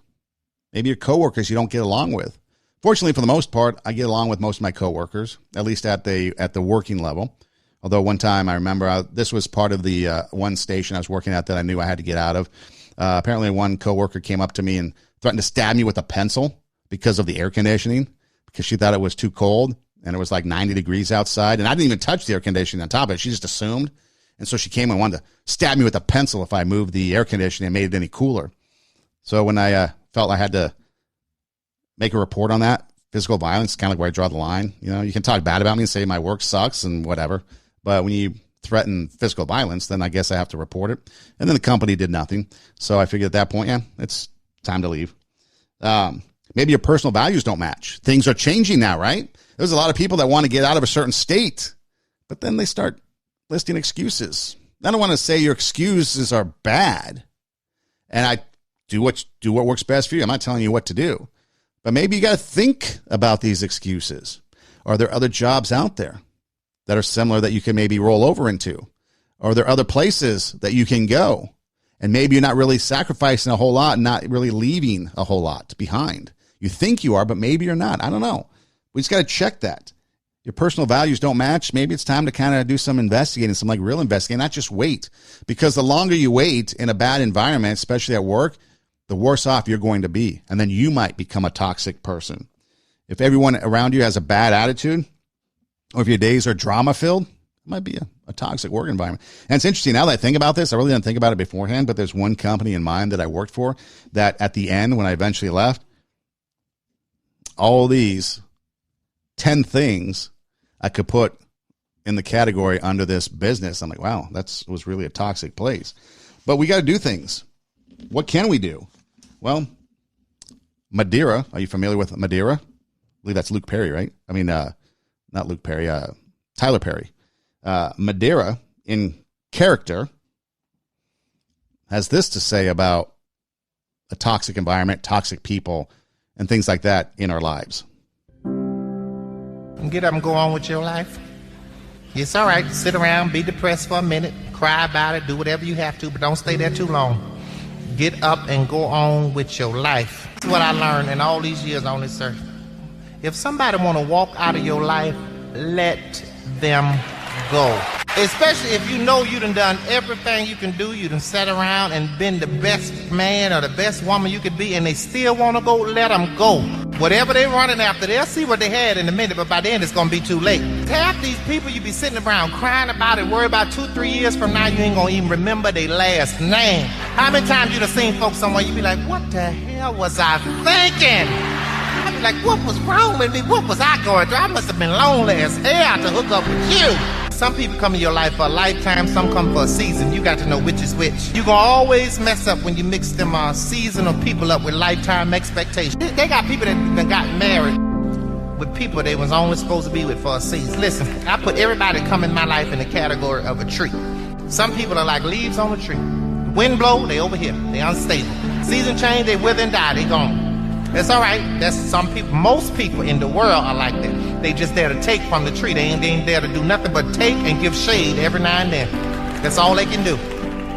Maybe your coworkers you don't get along with. Fortunately, for the most part, I get along with most of my coworkers, at least at the working level. Although one time I remember this was part of the one station I was working at that I knew I had to get out of. Apparently one coworker came up to me and threatened to stab me with a pencil because of the air conditioning, because she thought it was too cold. And it was like 90 degrees outside. And I didn't even touch the air conditioning on top of it. She just assumed. And so she came and wanted to stab me with a pencil if I moved the air conditioning and made it any cooler. So when I felt I had to make a report on that, physical violence, kind of like where I draw the line. You can talk bad about me and say my work sucks and whatever. But when you threaten physical violence, then I guess I have to report it. And then the company did nothing. So I figured at that point, it's time to leave. Maybe your personal values don't match. Things are changing now, right? There's a lot of people that want to get out of a certain state, but then they start listing excuses. I don't want to say your excuses are bad, and I do what works best for you. I'm not telling you what to do, but maybe you got to think about these excuses. Are there other jobs out there that are similar that you can maybe roll over into? Are there other places that you can go? And maybe you're not really sacrificing a whole lot and not really leaving a whole lot behind. You think you are, but maybe you're not. I don't know. We just got to check that. Your personal values don't match. Maybe it's time to kind of do some investigating, some like real investigating, not just wait. Because the longer you wait in a bad environment, especially at work, the worse off you're going to be. And then you might become a toxic person. If everyone around you has a bad attitude, or if your days are drama filled, it might be a toxic work environment. And it's interesting, now that I think about this, I really didn't think about it beforehand, but there's one company in mind that I worked for that at the end, when I eventually left, all these 10 things I could put in the category under this business. I'm like, wow, that was really a toxic place. But we got to do things. What can we do? Well, Madeira. Are you familiar with Madeira? I believe that's Luke Perry, right? I mean, not Luke Perry, Tyler Perry. Madeira, in character, has this to say about a toxic environment, toxic people, and things like that in our lives. Get up and go on with your life. It's all right to sit around, be depressed for a minute, cry about it, do whatever you have to, but don't stay there too long. Get up and go on with your life. That's what I learned in all these years on this earth. If somebody want to walk out of your life, let them go. Especially if you know you done everything you can do, you done sat around and been the best man or the best woman you could be, and they still want to go, let them go. Whatever they're running after, they'll see what they had in a minute, but by then it's going to be too late. Half these people you be sitting around crying about it, worry about 2-3 years from now, you ain't going to even remember their last name. How many times you done seen folks somewhere, you be like, what the hell was I thinking? I be like, what was wrong with me? What was I going through? I must have been lonely as hell to hook up with you. Some people come in your life for a lifetime, some come for a season. You got to know which is which. You're going to always mess up when you mix them seasonal people up with lifetime expectations. They got people that got married with people they was only supposed to be with for a season. Listen, I put everybody that come in my life in the category of a tree. Some people are like leaves on a tree. Wind blow, they over here. They unstable. Season change, they wither and die. They gone. That's all right. That's some people. Most people in the world are like that. They just there to take from the tree. They ain't there to do nothing but take and give shade every now and then. That's all they can do.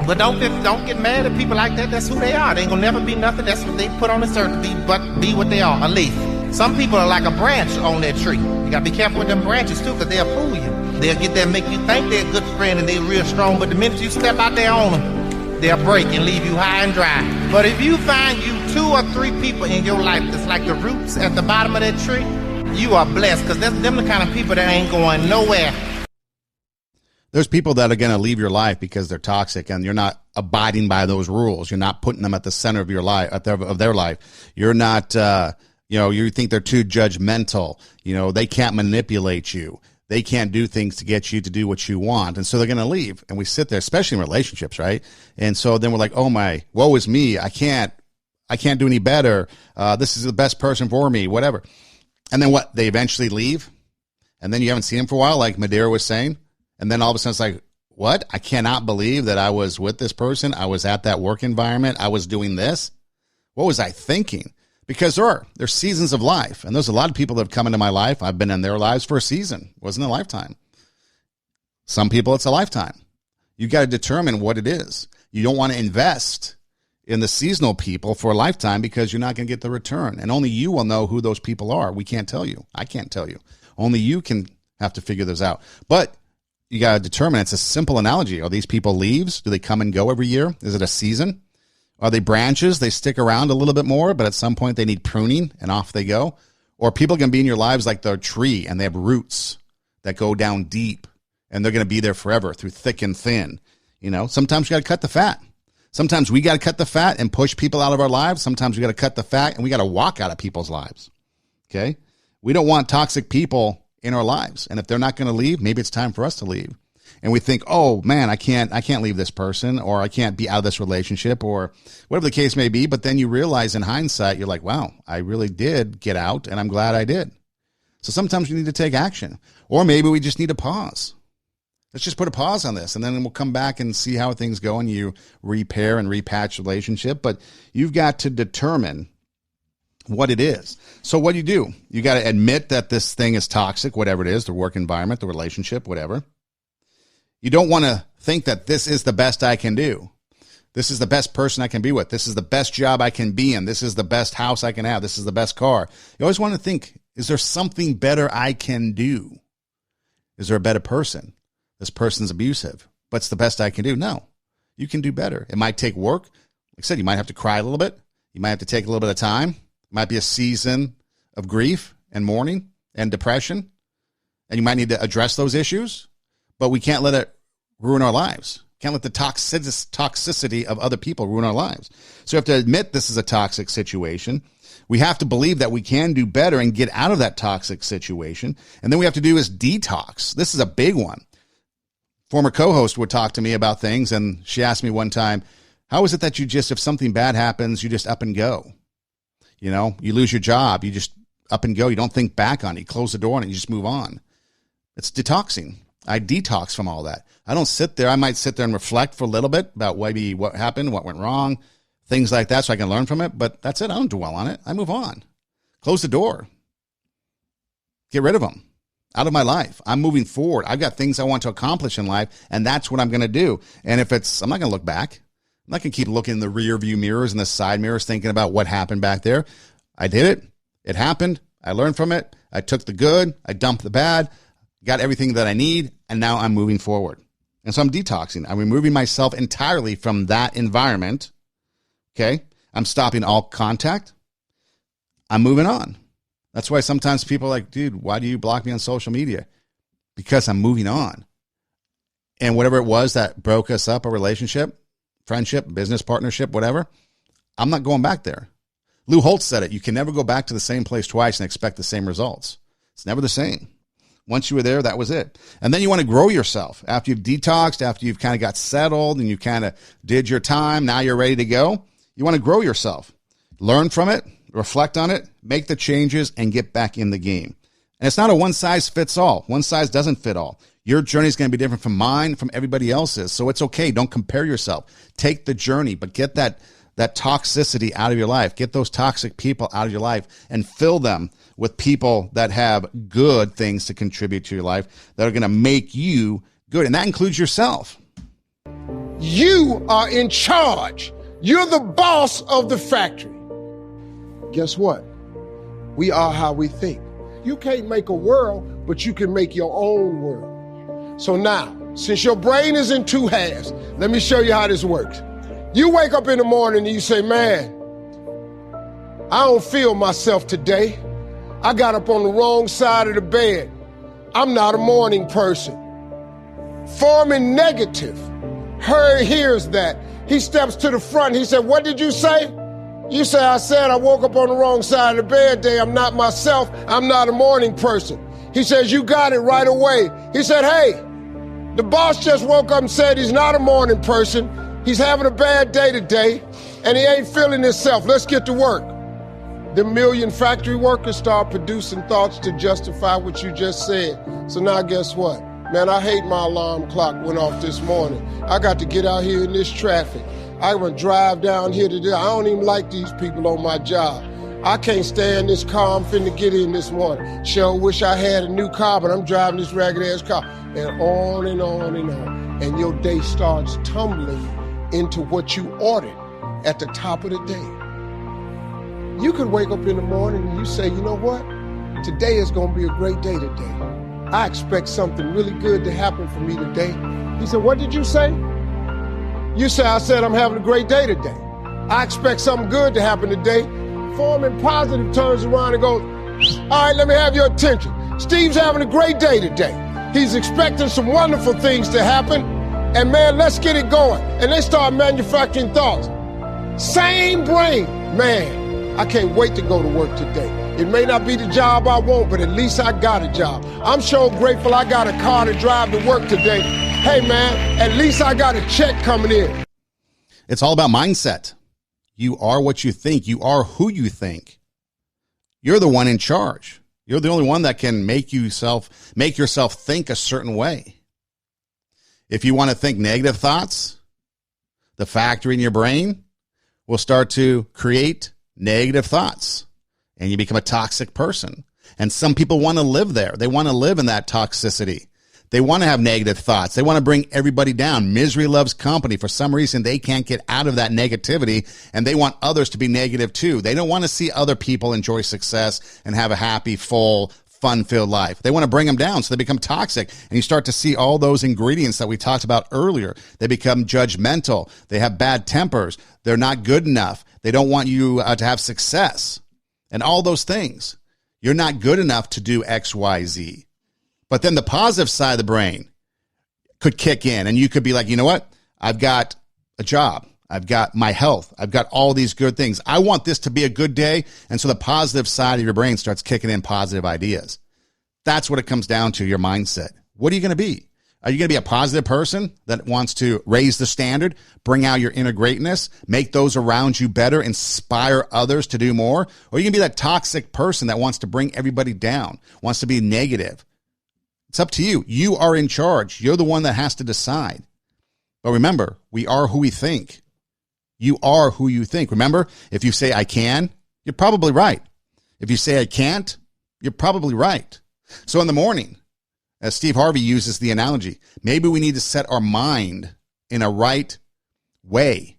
But don't get mad at people like that. That's who they are. They ain't gonna never be nothing. That's what they put on this earth to be, but be what they are, a leaf. Some people are like a branch on that tree. You gotta be careful with them branches too, because they'll fool you. They'll get there and make you think they're a good friend and they're real strong, but the minute you step out there on them, they'll break and leave you high and dry. But if you find you 2 or 3 people in your life that's like the roots at the bottom of that tree, you are blessed, because that's them the kind of people that ain't going nowhere. There's people that are going to leave your life because they're toxic and you're not abiding by those rules. You're not putting them at the center of your life, of their life. You're not, you think they're too judgmental. They can't manipulate you. They can't do things to get you to do what you want. And so they're going to leave. And we sit there, especially in relationships, right? And so then we're like, oh my, woe is me. I can't do any better. This is the best person for me, whatever. And then what? They eventually leave. And then you haven't seen them for a while, like Madeira was saying. And then all of a sudden it's like, what? I cannot believe that I was with this person. I was at that work environment. I was doing this. What was I thinking? Because there's seasons of life. And there's a lot of people that have come into my life. I've been in their lives for a season. It wasn't a lifetime. Some people, it's a lifetime. You got to determine what it is. You don't want to invest in the seasonal people for a lifetime because you're not going to get the return. And only you will know who those people are. We can't tell you. I can't tell you. Only you can have to figure this out. But you got to determine. It's a simple analogy. Are these people leaves? Do they come and go every year? Is it a season? Are they branches? They stick around a little bit more, but at some point they need pruning and off they go. Or people can be in your lives like the tree and they have roots that go down deep and they're going to be there forever through thick and thin. Sometimes you got to cut the fat. Sometimes we got to cut the fat and push people out of our lives. Sometimes we got to cut the fat and we got to walk out of people's lives. Okay. We don't want toxic people in our lives. And if they're not going to leave, maybe it's time for us to leave. And we think, oh man, I can't leave this person, or I can't be out of this relationship, or whatever the case may be. But then you realize in hindsight, you're like, wow, I really did get out and I'm glad I did. So sometimes you need to take action, or maybe we just need to pause. Let's just put a pause on this and then we'll come back and see how things go and you repair and repatch the relationship. But you've got to determine what it is. So what do? You got to admit that this thing is toxic, whatever it is, the work environment, the relationship, whatever. You don't want to think that this is the best I can do. This is the best person I can be with. This is the best job I can be in. This is the best house I can have. This is the best car. You always want to think, is there something better I can do? Is there a better person? This person's abusive, but it's the best I can do. No, you can do better. It might take work. Like I said, you might have to cry a little bit. You might have to take a little bit of time. It might be a season of grief and mourning and depression. And you might need to address those issues, but we can't let it ruin our lives. Can't let the toxicity of other people ruin our lives. So we have to admit this is a toxic situation. We have to believe that we can do better and get out of that toxic situation. And then we have to do is detox. This is a big one. Former co-host would talk to me about things, and she asked me one time, how is it that you just, if something bad happens, you just up and go? You lose your job, you just up and go. You don't think back on it. You close the door on it, you just move on. It's detoxing. I detox from all that. I don't sit there. I might sit there and reflect for a little bit about maybe what happened, what went wrong, things like that, so I can learn from it. But that's it. I don't dwell on it. I move on. Close the door. Get rid of them out of my life. I'm moving forward. I've got things I want to accomplish in life, and that's what I'm going to do. And if I'm not going to look back. I'm not going to keep looking in the rear view mirrors and the side mirrors thinking about what happened back there. I did it. It happened. I learned from it. I took the good. I dumped the bad. Got everything that I need, and now I'm moving forward. And so I'm detoxing. I'm removing myself entirely from that environment. Okay? I'm stopping all contact. I'm moving on. That's why sometimes people are like, dude, why do you block me on social media? Because I'm moving on. And whatever it was that broke us up, a relationship, friendship, business partnership, whatever, I'm not going back there. Lou Holtz said it. You can never go back to the same place twice and expect the same results. It's never the same. Once you were there, that was it. And then you want to grow yourself. After you've detoxed, after you've kind of got settled and you kind of did your time, now you're ready to go. You want to grow yourself. Learn from it, reflect on it, make the changes, and get back in the game. And it's not a one-size-fits-all. One size doesn't fit all. Your journey is going to be different from mine, from everybody else's. So it's okay. Don't compare yourself. Take the journey, but get that toxicity out of your life. Get those toxic people out of your life and fill them with people that have good things to contribute to your life that are going to make you good. And that includes yourself. You are in charge. You're the boss of the factory. Guess what? We are how we think. You can't make a world, but you can make your own world. So now, since your brain is in two halves, let me show you how this works. You wake up in the morning and you say, man, I don't feel myself today. I got up on the wrong side of the bed. I'm not a morning person. Forming negative. Harry hears that. He steps to the front. He said, what did you say? You say, I said I woke up on the wrong side of the bed today. I'm not myself. I'm not a morning person. He says, you got it right away. He said, hey, the boss just woke up and said he's not a morning person. He's having a bad day today, and he ain't feeling himself. Let's get to work. The million factory workers start producing thoughts to justify what you just said. So now guess what? Man, I hate my alarm clock went off this morning. I got to get out here in this traffic. I want to drive down here today. I don't even like these people on my job. I can't stand this car I'm finna get in this morning. Sure wish I had a new car, but I'm driving this ragged-ass car. And on and on and on. And your day starts tumbling into what you ordered at the top of the day. You could wake up in the morning and you say, you know what? Today is going to be a great day today. I expect something really good to happen for me today. He said, what did you say? You say, I said I'm having a great day today. I expect something good to happen today. Forming positive turns around and goes, all right, let me have your attention. Steve's having a great day today. He's expecting some wonderful things to happen. And man, let's get it going. And they start manufacturing thoughts. Same brain. Man, I can't wait to go to work today. It may not be the job I want, but at least I got a job. I'm so grateful I got a car to drive to work today. Hey man, at least I got a check coming in. It's all about mindset. You are what you think. You are who you think. You're the one in charge. You're the only one that can make yourself think a certain way. If you want to think negative thoughts, the factory in your brain will start to create negative thoughts, and you become a toxic person. And some people want to live there. They want to live in that toxicity. They want to have negative thoughts. They want to bring everybody down. Misery loves company. For some reason, they can't get out of that negativity, and they want others to be negative too. They don't want to see other people enjoy success and have a happy, full, fun-filled life. They want to bring them down, so they become toxic. And you start to see all those ingredients that we talked about earlier. They become judgmental. They have bad tempers. They're not good enough. They don't want you to have success. And all those things. You're not good enough to do X, Y, Z. But then the positive side of the brain could kick in, and you could be like, you know what? I've got a job. I've got my health. I've got all these good things. I want this to be a good day. And so the positive side of your brain starts kicking in positive ideas. That's what it comes down to, your mindset. What are you going to be? Are you going to be a positive person that wants to raise the standard, bring out your inner greatness, make those around you better, inspire others to do more? Or are you going to be that toxic person that wants to bring everybody down, wants to be negative? It's up to you. You are in charge. You're the one that has to decide. But remember, we are who we think. You are who you think. Remember, if you say I can, you're probably right. If you say I can't, you're probably right. So in the morning, as Steve Harvey uses the analogy, maybe we need to set our mind in a right way.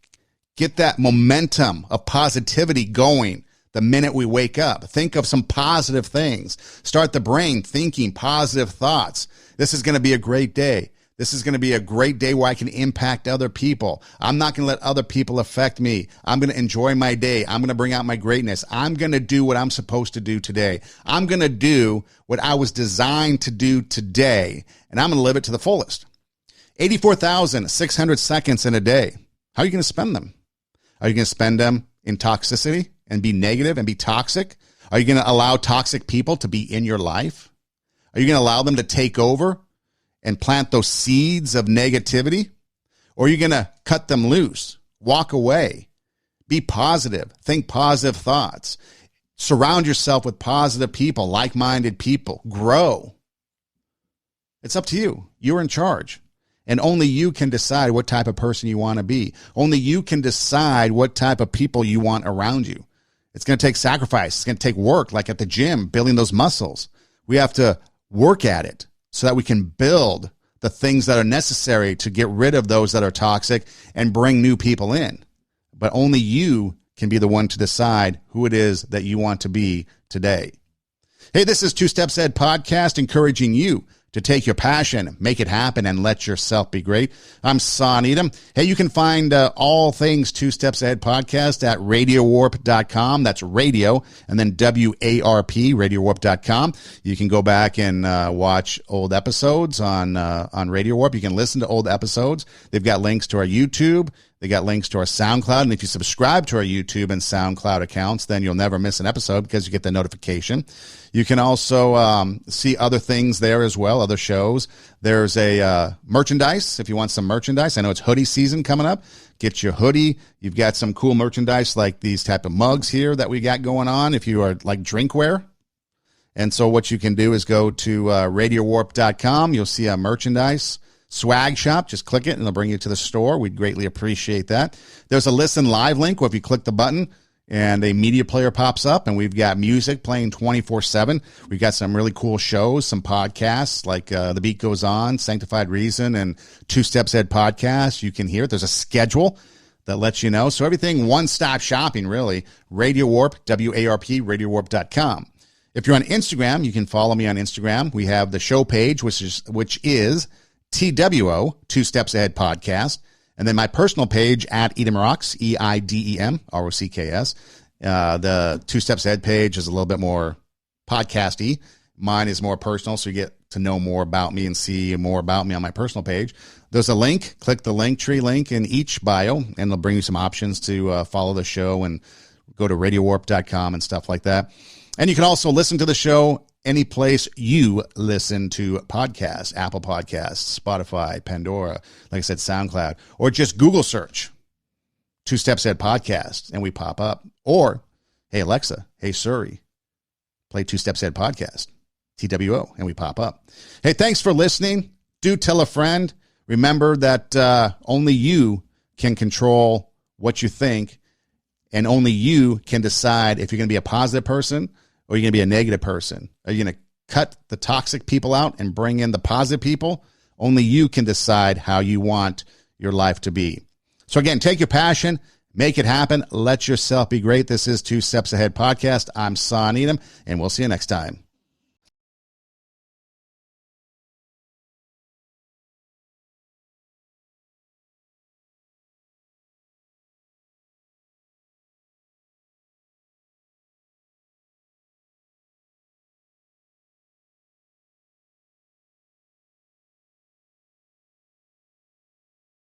Get that momentum of positivity going the minute we wake up. Think of some positive things. Start the brain thinking positive thoughts. This is going to be a great day. This is going to be a great day where I can impact other people. I'm not going to let other people affect me. I'm going to enjoy my day. I'm going to bring out my greatness. I'm going to do what I'm supposed to do today. I'm going to do what I was designed to do today, and I'm going to live it to the fullest. 84,600 seconds in a day. How are you going to spend them? Are you going to spend them in toxicity and be negative and be toxic? Are you going to allow toxic people to be in your life? Are you going to allow them to take over and plant those seeds of negativity? Or are you going to cut them loose, walk away, be positive, think positive thoughts, surround yourself with positive people, like-minded people, grow? It's up to you. You're in charge. And only you can decide what type of person you want to be. Only you can decide what type of people you want around you. It's going to take sacrifice. It's going to take work, like at the gym, building those muscles. We have to work at it so that we can build the things that are necessary to get rid of those that are toxic and bring new people in. But only you can be the one to decide who it is that you want to be today. Hey, this is Two Steps Ahead Podcast, encouraging you to take your passion, make it happen, and let yourself be great. I'm Son Edom. Hey, you can find all things Two Steps Ahead Podcast at RadioWarp.com. That's radio, and then WARP, RadioWarp.com. You can go back and watch old episodes on Radio Warp. You can listen to old episodes. They've got links to our YouTube. They got links to our SoundCloud. And if you subscribe to our YouTube and SoundCloud accounts, then you'll never miss an episode because you get the notification. You can also see other things there as well, other shows. There's a merchandise if you want some merchandise. I know it's hoodie season coming up. Get your hoodie. You've got some cool merchandise like these type of mugs here that we got going on if you are like drinkware. And so what you can do is go to RadioWarp.com. You'll see a merchandise swag shop. Just click it and it'll bring you to the store. We'd greatly appreciate that. There's a listen live link where if you click the button and a media player pops up, and we've got music playing 24/7. We've got some really cool shows, some podcasts like The Beat Goes On, Sanctified Reason, and Two Steps Ahead Podcast. You can hear it. There's a schedule that lets you know. So everything one-stop shopping, really. Radio Warp, WARP, RadioWarp.com. If you're on Instagram, you can follow me on Instagram. We have the show page, which is TWO, Two Steps Ahead Podcast. And then my personal page at Edom Rocks, EIDEM, ROCKS. The Two Steps Ahead page is a little bit more podcasty. Mine is more personal, so you get to know more about me and see more about me on my personal page. There's a link. Click the Linktree link in each bio, and it'll bring you some options to follow the show and go to RadioWarp.com and stuff like that. And you can also listen to the show any place you listen to podcasts, Apple Podcasts, Spotify, Pandora, like I said, SoundCloud, or just Google search Two Steps Ahead Podcast, and we pop up. Or, hey, Alexa, hey, Siri, play Two Steps Ahead Podcast, TWO, and we pop up. Hey, thanks for listening. Do tell a friend. Remember that only you can control what you think, and only you can decide if you're going to be a positive person or you're going to be a negative person. Are you going to cut the toxic people out and bring in the positive people? Only you can decide how you want your life to be. So again, take your passion, make it happen, let yourself be great. This is Two Steps Ahead Podcast. I'm Son Edom, and we'll see you next time.